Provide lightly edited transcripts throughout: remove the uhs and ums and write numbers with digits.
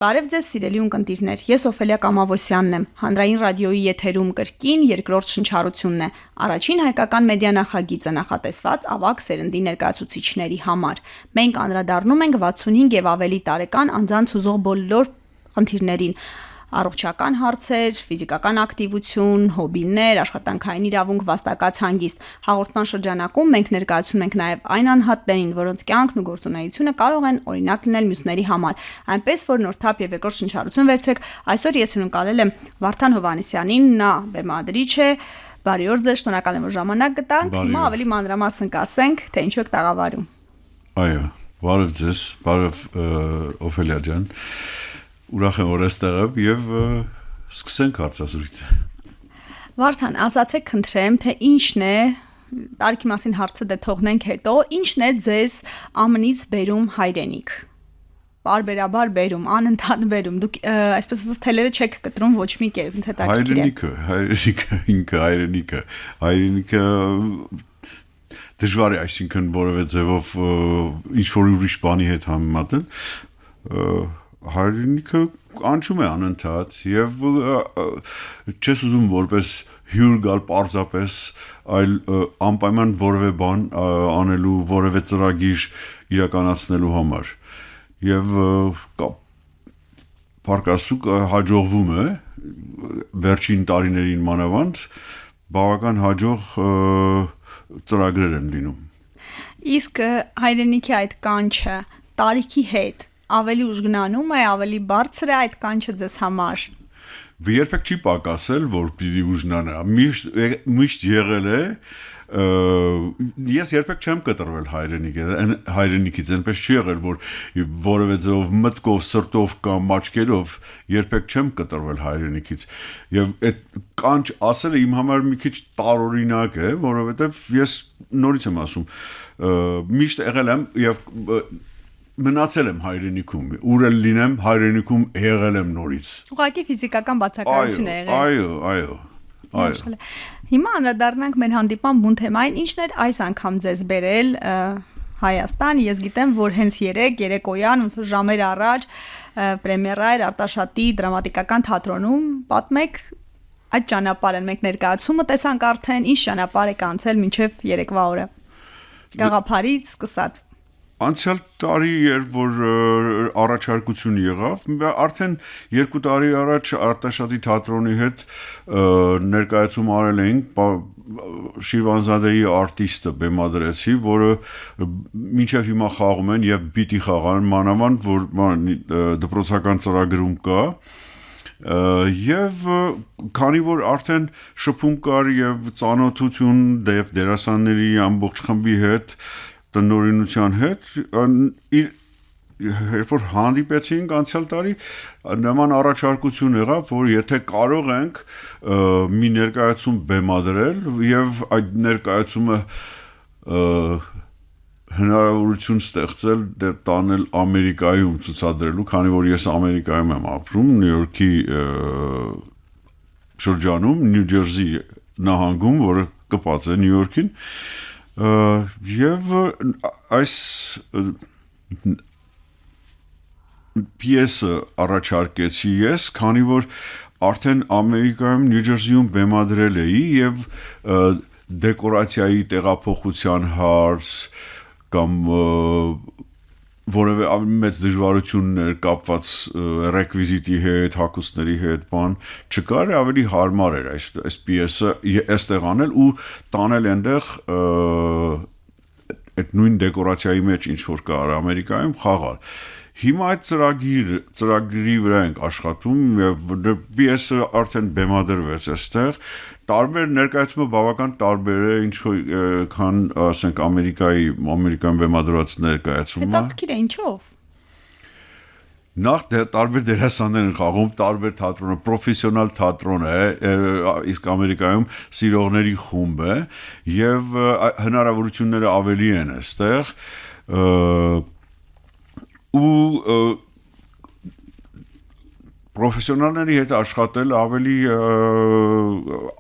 Բարև ձեզ սիրելի ունկնդիրներ, ես Օֆելիա Կամավոսյանն եմ, հանրային ռադիոյի եթերում կրկին երկրորդ շնչառությունն է, առաջին հայկական մեդիա նախագիծը նախատեսված ավագ սերնդի ներկայացուցիչների համար։ Մենք անդրադառնում ենք 65 եւ ավելի տարեկան անձանց հուզող բոլոր խնդիրներին, առողջական հարցեր, ֆիզիկական ակտիվություն, հոբիներ, աշխատանքային իրավունք, վաստակած հանգիստ։ Հաղորդման շրջանակում մենք ներկայացնում ենք նաև այն անհատներին, որոնց կյանքն ու գործունեությունը կարող են օրինակ լինել մյուսների համար։ Այնպես որ նորթափ եւ երկրորդ շնչառություն վերցրեք, այսօր ես հյուրընկալել եմ Վարդան Հովհաննիսյանին, նա բեմադրիչ է, բարի օր ձեզ, շնորհակալ եմ որ ժամանակ գտանք։ Հիմա ավելի մանրամասն կասենք, թե ինչու եք տաղավարում։ Այո, բարև ձեզ, բարև Օֆելիա ջան։ Ուրախ եմ որ այստեղ եմ եւ սկսենք հարցազրույցը։ Վարդան, ասացեք խնդրեմ, թե ինչն է, տարիքի մասին հարցը դե թողնենք հետո, ինչն է ձեզ ԱՄՆ-ից բերում հայրենիք։ Բարբերաբար բերում, անընդհատ բերում։ Դուք այսպես ասած թելերը չեք կտրում ոչ մի կերպ, հետաքրքիր է։ Հայրենիքը դժվար է, այսինքն որևէ ձևով ինչ որ ուրիշ բանի հետ համեմատել։ Հայրենիքը անցում է անընդհատ եւ չես ուզում որպես հյուր գալ պարզապես, այլ անպայման որևէ բան անելու, որևէ ծրագիր իրականացնելու համար։ Եվ պարկասուկ հաջողվում է վերջին տարիներին մանավանդ բավական հաջող ծրագրեր են լինում։ Իսկ հայրենիքի այդ կանչը տարիքի հետ ավելի ուժգնանում է, ավելի բարձր է այդ կանչը ձեզ համար։ Երբեք չի պակասել, որ պիտի ուժգնանա։ Միշտ եղել է, ես երբեք չեմ կտրվել հայրենիքից, այնպես չի եղել, որ որևէ ձևով մտքով, սրտով կամ աչքերով երբեք չեմ կտրվել հայրենիքից։ Եվ այդ կանչ ասելը իմ համար մի քիչ տարօրինակ է, որովհետև ես նորից եմ ասում, միշտ եղել եմ եւ մնացել եմ հայրենիքում, ուր էլ լինեմ, հայրենիքում եղել եմ նորից։ Ուղղակի ֆիզիկական բացակայություն է եղել։ Այո։ Հիմա անդրադառնանք մեր հանդիպան բուն թեմային, ինչն էր այս անգամ ձեզ բերել Հայաստան։ Ես գիտեմ, որ հենց երեկոյան, ոնց որ ժամեր առաջ պրեմիերա էր Արտաշատի դրամատիկական թատրոնում, պատմեք այդ ճանապարհը, մենք ներկայացումը տեսանք արդեն, ինչ ճանապարհ եք անցել մինչև երեկվա օրը։ Գաղափարից սկսած։ Անցյալ տարի որ առաջարկություն եղավ, արդեն 2 տարի առաջ Արտաշատի թատրոնի հետ ներկայացում արել էինք, Շիրվանզադեի արտիստը բեմադրեցի, որը մինչև հիմա խաղում են եւ պիտի խաղան, մանավանդ որ դպրոցական ծրագրում կա, եւ քանի որ արդեն շփում կար եւ ծանոթություն դերասանների ամբողջ խմբի հետ, տնօրինության հետ, երբ որ հանդիպեցինք անցյալ տարի, նման առաջարկություն եղավ, որ եթե կարող ենք մի ներկայացում բեմադրել եւ այդ ներկայացումը հնարավորություն ստեղծել տանել Ամերիկայում ցուցադրելու, քանի որ ես Ամերիկայում եմ ապրում, Նյու Յորքի շրջանում, Նյու Ջերսի նահանգում, որը կպած է Նյու Յորքին, եւ այս պիեսը առաջարկեցի ես, քանի որ արդեն Ամերիկայում Նյու Ջերսիում բեմադրել էի եւ դեկորացիայի տեղափոխության հարց կամ որևէ մեծ դժվարություններ կապված ռեկվիզիտի հետ, հագուստների հետ, բան չկար, ավելի հարմար էր այս պիեսը այստեղ անել ու տանել այնտեղ այդ նույն դեկորացիայի մեջ ինչ որ կար Ամերիկայում խաղալ։ Հիմա այդ ծրագրի վրա ենք աշխատում եւ պիեսը արդեն բեմադրվեց այստեղ, տարբեր ներկայացումը բավական տարբեր է, քան ասենք Ամերիկայում բեմադրված ներկայացումը։ Հետաքրքիր է, ինչով։ Նախ տարբեր դերասաններ են խաղում, տարբեր թատրոն, պրոֆեսիոնալ թատրոն է, իսկ Ամերիկայում սիրողների խումբ է եւ հնարավորությունները ավելի են այստեղ ու պրոֆեսիոնալների հետ աշխատել ավելի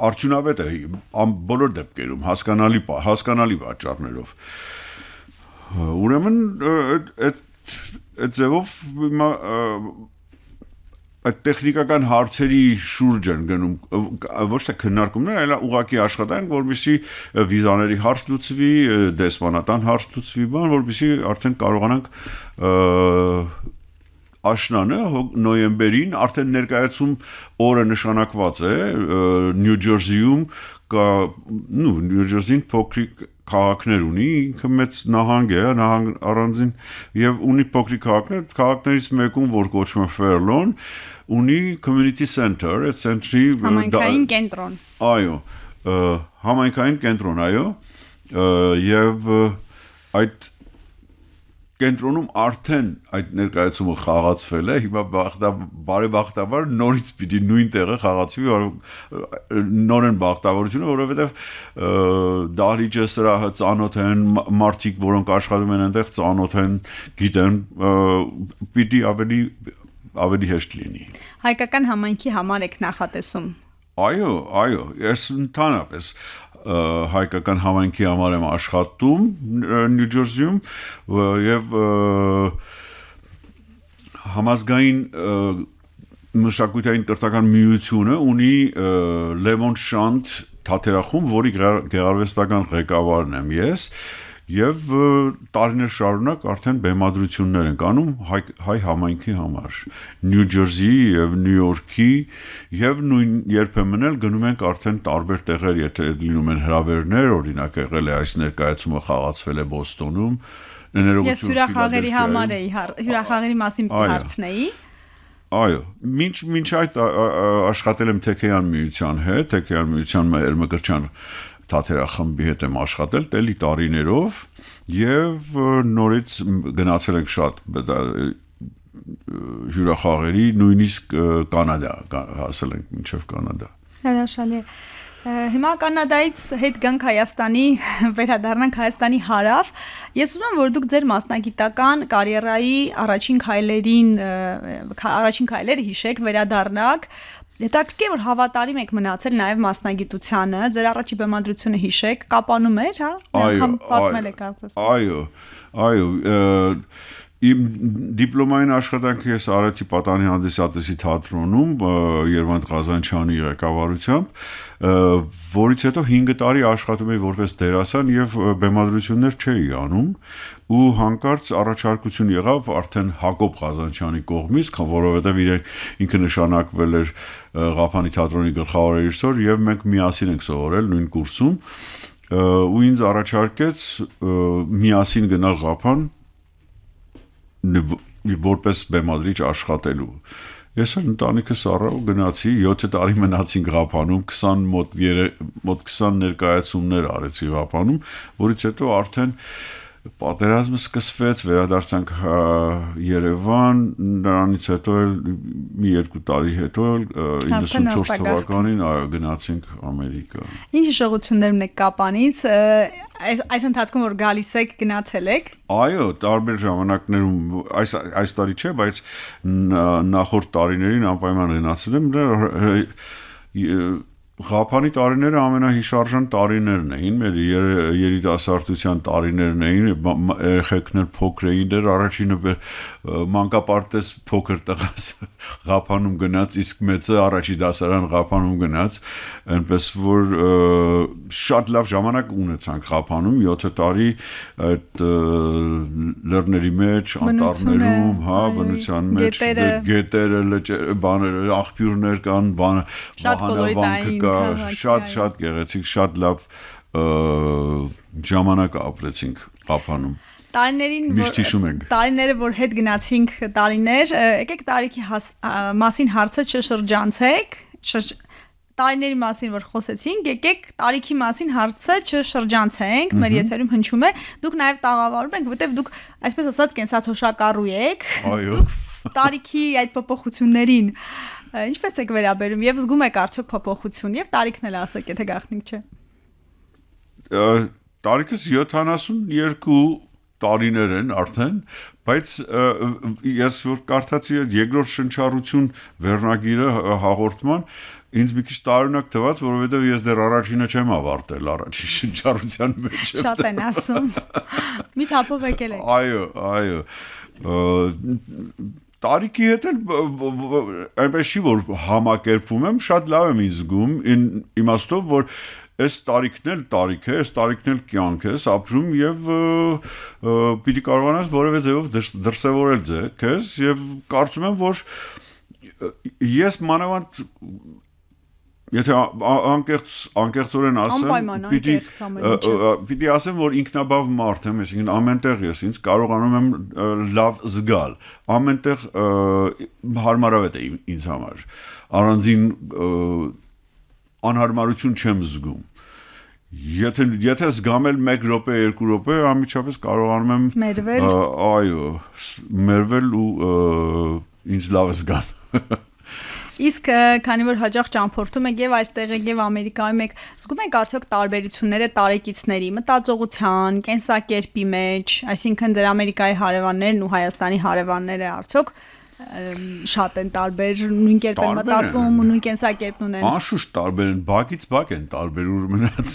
արդյունավետ է բոլոր դեպքերում, հասկանալի պատճառներով։ Ուրեմն այդ ձևով այդ տեխնիկական հարցերի շուրջ են գնում ոչ թե քննարկումներ, այլ ուղղակի աշխատանք, որպեսզի վիզաների հարց լուծվի, դեսպանատան հարց լուծվի, որպեսզի արդեն կարողանանք աշնանը նոյեմբերին արդեն ներկայացում օրը նշանակված է Նյու Ջերսիում Նյու Ջերսին փոքրիկ քաղաքներ ունի, ինքը մեծ նահանգ է, նահանգ առանձին եւ ունի փոքրիկ քաղաքներ, քաղաքներից մեկում, որ կոչվում է Fairlawn, ունի community center, այդ center-ի համայնքային կենտրոն։ Այո, համայնքային կենտրոն, այո, եւ այդ կենտրոնում արդեն այդ ներկայացումը խաղացվել է, հիմա բարեբախտաբար նորից պիտի նույն տեղը խաղացվի, նորեն բախտավորությունը, որովհետև դահլիճը սրահը ծանոթ են, մարդիկ, որոնք աշխատում են այնտեղ ծանոթ են, գիտեն, պիտի ավելի հեշտ լինի։ Հայկական համայնքի համար եք նախատեսում։ Այո, ես ընդհանրապես հայկական համայնքի համար եմ աշխատում Նյու Ջերսիում եւ համազգային մշակութային կրթական միությունը ունի Լևոն Շանթ թատերախումբ, որի գեղարվեստական ղեկավարն եմ ես եւ տարիներ շարունակ արդեն բեմադրություններ են կանում հայ համայնքի համար Նյու Ջերսիի եւ Նյու Յորքի եւ նույն երբեմն էլ գնում ենք արդեն տարբեր տեղեր, եթե լինում են հրավերներ, օրինակ եղել է այս ներկայացումը խաղացվել է Բոստոնում, Ես հյուրախաղերի համար էի, հյուրախաղերի մասին պիտի հարցնեի։ Այո, մինչ այդ աշխատել եմ Թեքեյան միության հետ, Թեքեյան միության Էրմկրչյան թատերախմբի հետ եմ աշխատել տելի տարիներով եւ նորից գնացել ենք շատ հյուրախաղերի, նույնիսկ Կանադա, հասել ենք մինչև Կանադա։ Հրաշալի է։ Հիմա Կանադայից հետ գանք Հայաստանի, վերադառնանք Հայաստանի հարավ։ Ես ուզում եմ, որ դուք ձեր մասնագիտական կարիերայի առաջին քայլերը հիշեք, վերադառնաք։ Հետաքրքիր որ հավատարիմ եք մնացել նաև մասնագիտությանը, ձեր առաջի բեմադրությունը հիշեք, կապանում էր, հա? Անգամ պատմել եք կարծես։ Այո, իմ դիպլոմային աշխատանքը ես արեցի Պատանի հանդիսատեսի թատրոնում Երվանդ Ղազանչյանի ղեկավարությամբ, որից հետո 5 տարի աշխատում էի որպես դերասան եւ բեմադրություններ չէի անում ու հանկարծ առաջարկություն եղավ արդեն Հակոբ Ղազանչյանի կողմից, որովհետեւ ինքը նշանակվել էր Ղափանի թատրոնի գլխավոր ռեժիսոր եւ մենք միասին ենք սովորել նույն կուրսում ու ինձ առաջարկեց միասին գնալ Ղափան որպես բեմադրիչ աշխատելու։ Ես էլ ընտանիքս առա ու գնացի 7 տարի մնացինք Ղափանում, 20 ներկայացումներ արեցի Ղափանում, որից հետո արդեն պատերազմը սկսվեց, վերադարձանք Երևան, նրանից հետո էլ մի 2 տարի հետո 94 թվականին գնացինք Ամերիկա։ Ինչ հիշողություններ ունեք Կապանից, այս ընթացքում որ գալիս եք, գնացել եք։ Այո, տարբեր ժամանակներում, այս տարի չէ, բայց նախորդ տարիներին անպայման գնացել եմ, Ղափանի տարիները ամենահիշարժան տարիներն էին, մեր երիտասարդության տարիներն էին, երեխեքներ փոքր էին, դեռ առաջինը մանկապարտեզ փոքր տղաս Ղափանում գնաց, իսկ մեծը առաջի դասարան Ղափանում գնաց, այնպես որ շատ լավ ժամանակ ունեցանք Ղափանում 7 տարի այդ լեռների մեջ, անտառներում, հա, բնության մեջ, գետերը, բաները, աղբյուրներ կան, վահանավանքը շատ գեղեցիկ, շատ լավ ժամանակ ապրեցինք Ղափանում։ Տարիները, որ հետ գնացինք տարիներ, եկեք տարիքի մասին հարցը չշրջանցեք, տարիների մասին որ խոսեցինք, եկեք տարիքի մասին հարցը չշրջանցենք, մեր եթերում հնչում է, դուք նաև տաղավարում եք, որտեղ դուք այսպես ասած կենսաթոշակառու եք, դուք տարիքի այդ փոփոխություններին ինչպես եք վերաբերում եւ զգում եք արդյոք փոփոխություն եւ տարիքն էլ ասեք, եթե գաղտնիք չէ։ Տարիքս 72 տարիներ են արդեն, բայց ես որ կարդացի երկրորդ շնչառություն վերնագիրը հաղորդման, ինձ մի քիչ տարօրինակ թվաց, որովհետեւ ես դեռ առաջինը չեմ ավարտել առաջին շնչառության մեջ։ Շատ են ասում։ Մի թափով եկել եք։ Այո։ տարիքի հետ էլ այնպես չի որ համակերպվում եմ, շատ լավ եմ ինձ զգում, իմաստով որ այս տարիքն էլ տարիք է, այս տարիքն էլ կյանք է, ապրում եւ պիտի կարողանաս որևէ ձևով դրսևորել քեզ եւ կարծում եմ որ ես մանավանդ եթե անկեղծորեն ասեմ, պիտի ասեմ, որ ինքնաբավ մարդ եմ, այսինքն ամենտեղ ես ինձ կարողանում եմ լավ զգալ, ամենտեղ հարմարավետ է ինձ համար, առանձին անհարմարություն չեմ զգում, եթե զգամ էլ 1 րոպե, 2 րոպե, անմիջապես կարողանում եմ մերվել ու ինձ լավ զգալ Իսկ քանի որ հաճախ ճամփորդում եք եւ այստեղ եք եւ Ամերիկայում եք, զգում եք արդյոք տարբերությունները տարեկիցների մտածողության, կենսակերպի մեջ, այսինքն ձեր Ամերիկայի հարևաններն ու Հայաստանի հարևանները արդյոք շատ են տարբեր, նույն կերպ են մտածում ու նույն կենսակերպն ունեն։ Անշուշտ տարբեր են, բակից բակ են տարբեր ու մնաց։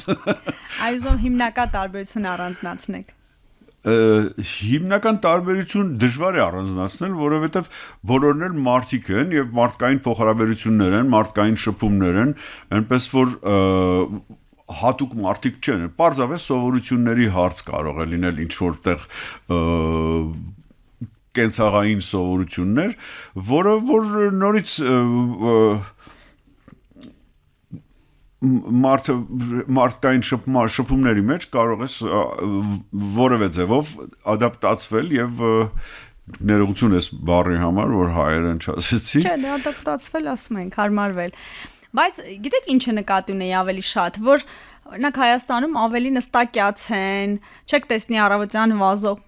Այժմ հիմնական տարբերություն առանձնացնեք։ Հիմնական տարբերություն դժվար է առանձնացնել, որովհետև բոլորն էլ մարդիկ են եւ մարդկային փոխհարաբերություններ են, մարդկային շփումներ են, այնպես որ հատուկ մարդիկ չեն, պարզապես սովորությունների հարց կարող է լինել ինչ որտեղ կենցաղային սովորություններ, որը որ նորից մարդկային շփումների մեջ կարող ես որևէ ձևով ադապտացվել եւ ներողություն ես բառի համար, որ հայերեն չասեցի։ Չէ, ադապտացվել ասում ենք, հարմարվել։ Բայց գիտեք ինչ է նկատի ունեի ավելի շատ, որ օրինակ Հայաստանում ավելի նստակյաց են, չեք տեսնի առավոտյան վազող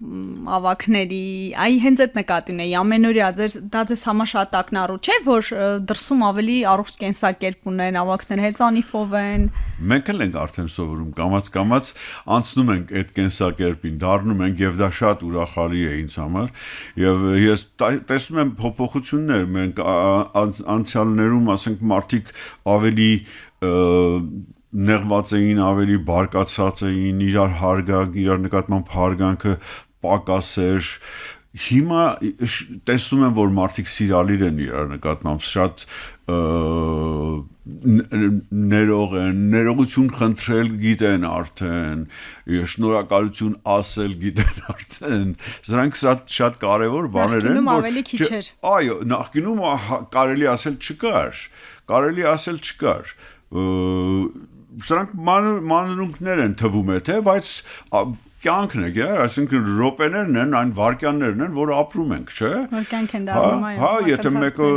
ավակների, այ հենց այդ նկատի ունեի, ամենօրյա դա ձեզ համար շատ ակնառու չէ, որ դրսում ավելի առողջ կենսակերպ ունեն, ավակները հեծանիվով են։ Մենք էլ ենք արդեն սովորում, կամաց անցնում ենք այդ կենսակերպին, դառնում ենք եւ դա շատ ուրախալի է ինձ համար եւ ես տեսնում եմ փոփոխություններ, մենք անցյալներում, ասենք, մարդիկ ավելի նեղված էին, ավելի բարկացած էին, իրար հարգանք, իրար նկատմամբ հարգանքը պակաս էր, հիմա տեսնում եմ, որ մարդիկ սիրալիր են իրար նկատմամբ, շատ ներող են, ներողություն խնդրել գիտեն արդեն, շնորհակալություն ասել գիտեն արդեն, սրանք շատ կարևոր բաներ են, նախկինում ավելի քիչ էր։ Այո, նախկինում կարելի ասել չկար, սրանք մանրունքներ են թվում է, թե, բայց կյանքն է, այսինքն րոպեներն են, այն վայրկյաններն են, որ ապրում ենք, չէ՞։ Որ կյանք են դառնում, այո։ Հա, եթե մեկը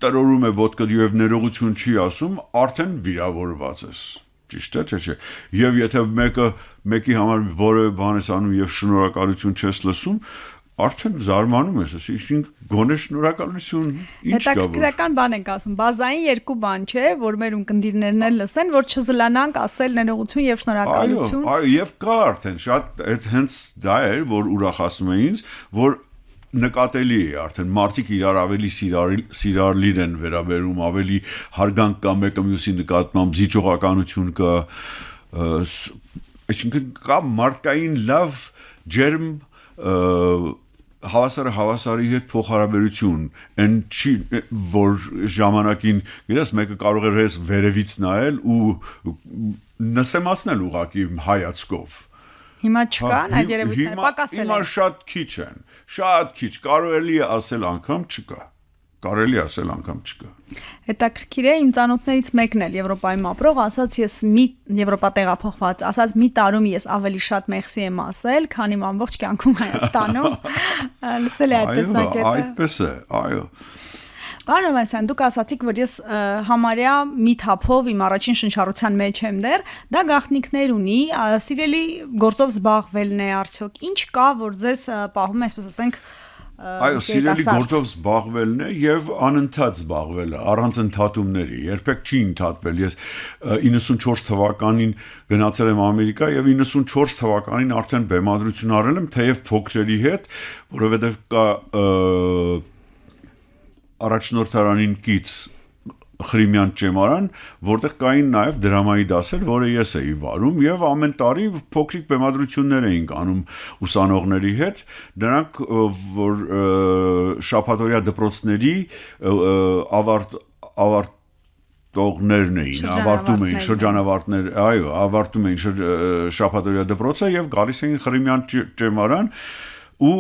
տրորում է ոտքը եւ ներողություն չի ասում, արդեն վիրավորված ես։ Ճիշտ է, չէ՞։ Եվ եթե մեկի համար որևէ բան ես անում եւ շնորհակալություն չես լսում, արդեն զարմանում ես, այսինքն գոնե շնորհակալություն ինչ կա։ Հետաքրքրական բան ենք ասում, բազային երկու բան չէ, որ մեր ունկնդիրներն էլ լսեն, որ չզլանանք ասել ներողություն եւ շնորհակալություն։ Այո, եւ կա արդեն շատ այդ հենց դա էր, որ ուրախացնում է ինձ, որ նկատելի է արդեն մարդիկ իրար ավելի սիրալիր են վերաբերում, ավելի հարգանք կա մեկը մյուսի նկատմամբ, զիջողականություն կա, այսինքն կա մարդկային լավ ջերմ հավասարի հետ փոխհարաբերություն, այն չի, որ ժամանակին, գիտես, մեկը կարող էր ես վերևից նայել ու նսեմացնել ուղղակի հայացքով։ Հիմա չկան այդ երևույթները, պակասել են։ Հիմա շատ քիչ են, շատ քիչ, կարելի է ասել անգամ չկա։ Հետաքրքիր է, իմ ծանոթներից մեկն էլ Եվրոպայում ապրող, ասաց ես Եվրոպա տեղափոխված, ասաց մի տարում ես ավելի շատ մեղսի եմ ասել, քան իմ ամբողջ կյանքում Հայաստանում։ Լսել է այդ տեսակետը։ Այդպես է, այո։ Պարոն Հովհաննիսյան, դուք ասացիք, որ ես համարյա մի թափով իմ առաջին շնչառության մեջ եմ դեռ, դա գաղտնիքներ ունի, սիրելի գործով զբաղվելն է արդյոք, ինչ կա, որ ձեզ պահում է, այսպես ասենք, Այո, սիրելի գործով զբաղվելն է եւ անընդհատ զբաղվելը, առանց ընդհատումների, երբեք չի ընդհատվել։ Ես 94 թվականին գնացել եմ Ամերիկա եւ 94 թվականին արդեն բեմադրություն արել եմ, թեև փոքրերի հետ, որովհետեւ կա առաջնորդարանին կից Խրիմյան ճեմարան, որտեղ կային նաև դրամայի դասեր, որը ես էի վարում եւ ամեն տարի փոքրիկ բեմադրություններ էինք անում ուսանողների հետ, դրանք որ շաբաթօրյա դպրոցների ավարտողներն էին, ավարտում էին շրջանավարտներ, այո, ավարտում էին շաբաթօրյա դպրոցը եւ գալիս էին Խրիմյան ճեմարան ու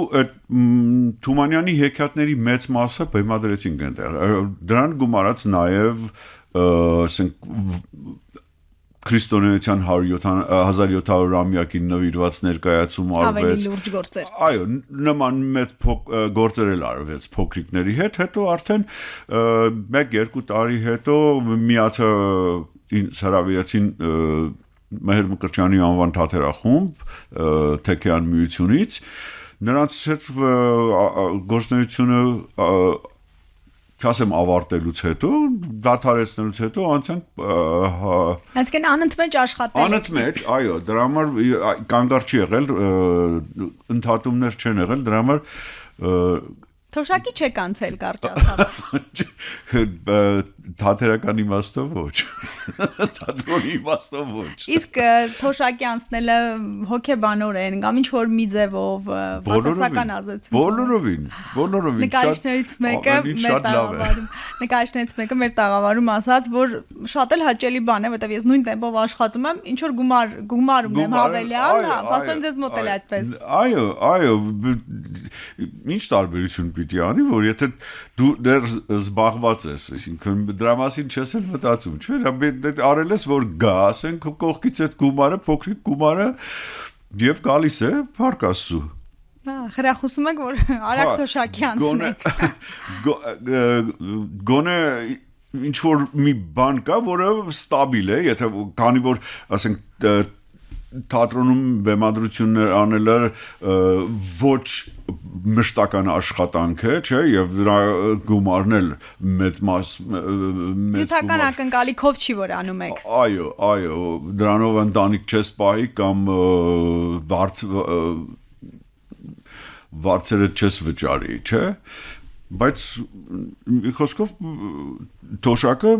Թումանյանի հեքիաթների մեծ մասը բեմադրեցինք այնտեղ։ Դրան գումարած նաև քրիստոնեության 1700-ամյակին նվիրված ներկայացում արվեց։ Ավելի լուրջ գործեր։ Այո, նման մեծ գործեր էլ արվեց փոքրիկների հետ, հետո արդեն 1-2 տարի հետո միացա հրավիրեցին Մեհեր Մկրտչյանի անվան թատերախումբ Թեքեան միությունից, նրանց հետ գործունեությունը չասեմ ավարտելուց հետո, դադարեցնելուց հետո անցանք Այսինքն անընդմեջ աշխատել։ Անընդմեջ, այո, դրա համար կանգառ չի եղել, ընդհատումներ չեն եղել, դրա համար Թոշակի չեք անցել կարճ ասած։ Թատերական իմաստով ոչ։ Թատրոնի իմաստով ոչ։ Իսկ թոշակի անցնելը հոգեբանորեն կամ ինչ որ մի ձևով բացասական ազդեցություն։ Բոլորովին։ Նկարիչներից մեկը մեր տաղավարում ասաց, որ շատ էլ հաճելի բան է, որտեվ ես նույն տեմպով աշխատում եմ, ինչ որ գումար ունեմ հավելյալ, փաստորեն ձեզ մոտ էլ այդպես։ Այո, ինչ տարբերություն պիտի անի, որ եթե դու դեռ զբաղված ես, այսինքն դրա մասին չես էլ մտածում, չէ՞, արել ես որ գա, ասենք կողքից այդ գումարը, փոքրիկ գումարը եւ գալիս է Փառք Աստծո։ Խրախուսում եք որ արագ թոշակի անցնեք։ Գոնե ինչ որ մի բան կա, որը ստաբիլ է, եթե քանի որ ասենք թատրոնում բեմադրություններ անելը ոչ մշտական աշխատանք է, չէ, եւ դրա գումարն էլ մեծ Յութական ակնկալիքով չի որ անում եք։ Այո, դրանով ընտանիք չես պահի կամ վարձերը չես վճարի, չէ։ Բայց խոսքով թոշակը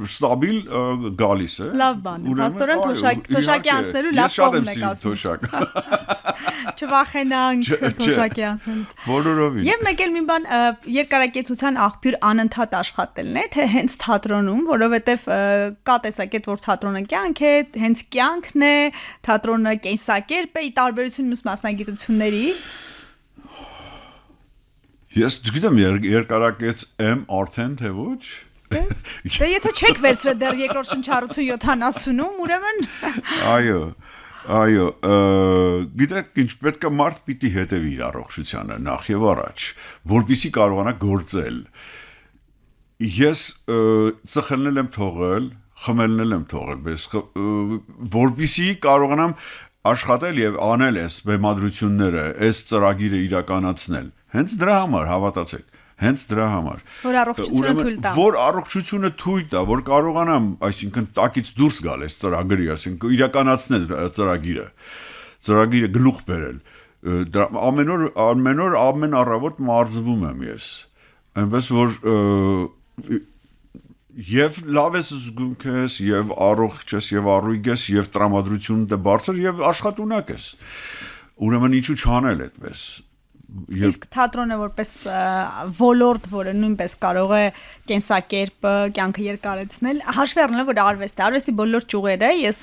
ստաբիլ գալիս է։ Լավ բան է։ Փաստորեն թոշակի անցնելու լավ կողմն եք ասում։ Չվախենանք թոշակի անցնելուց։ Բոլորովին։ Եվ մեկ էլ մի բան երկարակեցության աղբյուր անընդհատ աշխատելն է, թե հենց թատրոնում, որովհետև կա տեսակետ, որ թատրոնը կյանք է, հենց կյանքն է, թատրոնը կենսակերպ է, ի տարբերություն մյուս մասնագիտությունների։ Ես չգիտեմ երկարակեց եմ արդեն թե ոչ։ Դե եթե չեք վերցրել դեռ երկրորդ շնչառություն 70-ում, ուրեմն Այո, գիտեք ինչ պետք է մարդ պիտի հետևի իր առողջությանը նախ եւ առաջ, որպեսզի կարողանա գործել։ Ես ծխելնել եմ թողել, խմելնել եմ թողել, բայց որպեսզի կարողանամ աշխատել եւ անել այս բեմադրությունները, այս ծրագիրը իրականացնել։ Հենց դրա համար հավատացեք, հենց դրա համար։ Որ առողջությունը թույլ տա։ Որ առողջությունը թույլ տա, որ կարողանամ, այսինքն տակից դուրս գալ այս ծրագրի, այսինքն իրականացնել ծրագիրը գլուխ բերել։ Ամեն օր ամեն առավոտ մարզվում եմ ես։ Այնպես որ եւ լավ ես զգում ես, եւ առողջ ես, եւ առույգ ես, եւ տրամադրությունն դե բարձր, եւ աշխատունակ ես։ Ուրեմն ինչու չանել այդպես։ Իսկ թատրոնը որպես ոլորտ, որը նույնպես կարող է կենսակերպը, կյանքը երկարեցնել, հաշվի առնելով որ արվեստի բոլոր ճյուղերը, ես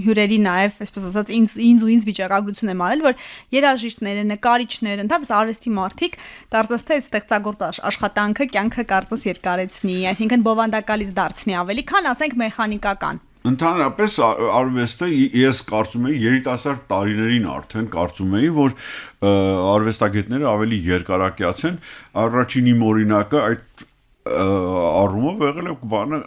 հյուրերի նաև, այսպես ասած, ինձ վիճակագրություն եմ արել, որ երաժիշտները, նկարիչները, ընդհանրապես արվեստի մարդիկ կարծես թե այդ ստեղծագործ աշխատանքը կյանքը կարծես երկարեցնի, այսինքն բովանդակալից դարձնի ավելի, քան ասենք մեխանիկական։ Ընդհանրապես արվեստը ես կարծում եմ երիտասարդ տարիներին արդեն կարծում եմ որ արվեստագետները ավելի երկարակյաց են առաջին իմ օրինակը այդ առումով եղել է բանը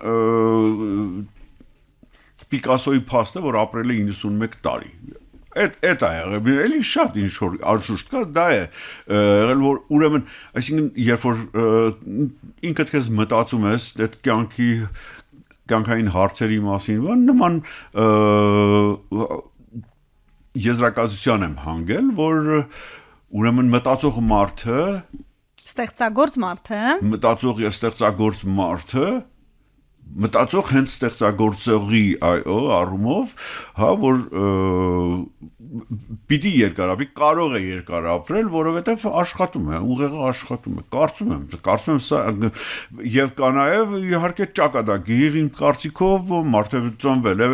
Պիկասոյի փաստը որ ապրել է 91 տարի Այդ է եղել էլի շատ ինչ որ անշուշտ կա դա է եղել որ ուրեմն այսինքն երբ որ ինքդ քեզ մտածում ես այդ կյանքային հարցերի մասին, նման եզրակացության եմ հանգել, որ ուրեմն մտածող մարդը, ստեղծագործ մարդը, մտածող եւ ստեղծագործ մարդը մտածող հենց ստեղծագործողի առումով, հա, որ պիտի երկար ապրի, կարող է երկար ապրել, որովհետև աշխատում է, ուղեղը աշխատում է, կարծում եմ սա եւ կա նաեւ իհարկե ճակատագիր իմ կարծիքով մարդը ծնվել է,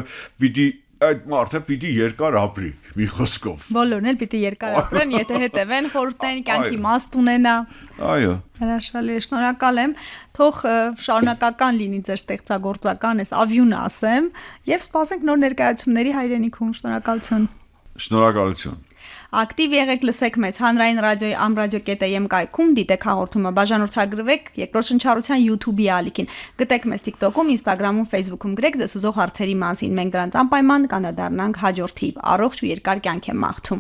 այդ մարդը պիտի երկար ապրի, մի խոսքով։ Բոլորն էլ պիտի երկար ապրեն, եթե հետևեն խորհուրդներին, կյանքի իմաստ ունենա։ Այո։ Հրաշալի է, շնորհակալ եմ։ Թող շարունակական լինի ձեր ստեղծագործական ավյունը ասեմ եւ սպասենք նոր ներկայացումների հայրենիքում։ Շնորհակալություն։ Շնորհակալություն։ Ակտիվ եղեք, լսեք մեզ Հանրային ռադիոյի amradio.am կայքում, դիտեք հաղորդումը, բաժանորդագրվեք երկրորդ շնչառության YouTube-ի ալիքին։ Գտեք մեզ TikTok-ում, Instagram-ում, Facebook-ում, գրեք ձեզ ուզող հարցերի մասին։ Մենք դրանց անպայման կանդրադառնանք հաջորդ թիվ։ Առողջ ու երկար կյանք եմ մաղթում։